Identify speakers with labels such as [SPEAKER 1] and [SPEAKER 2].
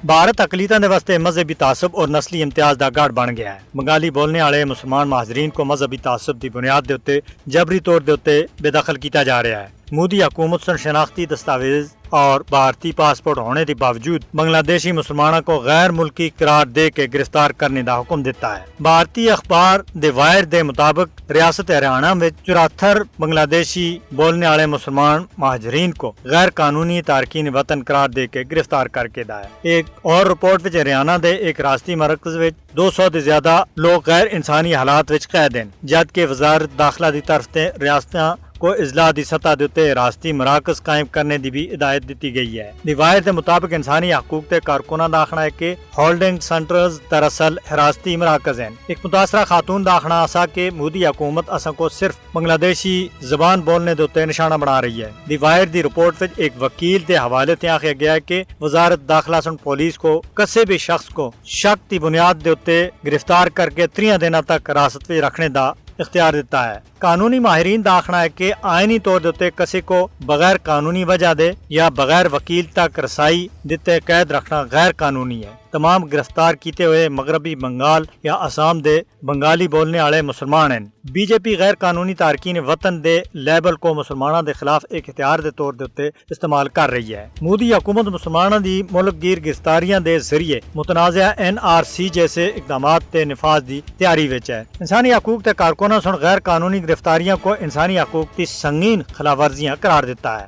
[SPEAKER 1] بھارت اقلیتاں دے واسطے مذہبی تعصب اور نسلی امتیاز دا گڑھ بن گیا ہے۔ بنگالی بولنے والے مسلمان مہاجرین کو مذہبی تعصب دی بنیاد دے اتے جبری طور دے اتے بے دخل کیتا جا رہا ہے۔ مودی حکومت سن شناختی دستاویز اور بھارتی پاسپورٹ ہونے کے باوجود بنگلہ دیشی مسلمانوں کو غیر ملکی قرار دے کے گرفتار کرنے دا حکم دیتا ہے۔ بھارتی اخبار دی وائر دے مطابق ریاست ہریانہ میں 74 بنگلہ دیشی بولنے والے مسلمان مہاجرین کو غیر قانونی تارکین وطن قرار دے کے گرفتار کر کے دا ہے۔ ایک اور رپورٹ وچ ہریانہ دے ایک ریاستی مرکز وچ 200 سے زیادہ لوگ غیر انسانی حالات وچ قید ہیں، جبکہ وزارت داخلہ دی طرف تے ریاستاں کو اضلاع دی سطح دے اتے راستی مراکز قائم کرنے دی بھی ہدایت دیتی گئی ہے۔ روایت کے مطابق انسانی حقوق تے کارکنوں کا آخنا ہے کہ ہولڈنگ سینٹرز دراصل حراستی مراکز ہیں۔ ایک متاثرہ خاتون کا آخنا ایسا کہ مودی حکومت اساں کو صرف بنگلہ دیشی زبان بولنے دے اتے نشانہ بنا رہی ہے۔ روایت دی رپورٹ وچ ایک وکیل دے حوالے تے آخیا گیا ہے کہ وزارت داخلہ سن پولیس کو کسی بھی شخص کو شک دی بنیاد دے اتے گرفتار کر کے 3 دنوں تک حراست وچ رکھنے دا اختیار دیتا ہے۔ قانونی ماہرین کا آخنا ہے کہ آئینی طور دے کسی کو بغیر قانونی وجہ دے یا بغیر وکیل تک رسائی دیتے قید رکھنا غیر قانونی ہے۔ تمام گرفتار کیتے ہوئے مغربی بنگال یا آسام دے بنگالی بولنے والے مسلمان ہیں۔ بی جے پی غیر قانونی تارکین وطن دے لیبل کو مسلمانوں دے خلاف ایک ہتھیار دے طور دے استعمال کر رہی ہے۔ مودی حکومت مسلمانوں دی ملک گیر گرفتاریاں دے ذریعے متنازع NRC جیسے اقدامات تے نفاذ دی تیاری وچ ہے۔ انسانی حقوق تے کارکنوں سن غیر قانونی گرفتاریاں کو انسانی حقوق کی سنگین خلاف ورزیاں قرار دیتا ہے۔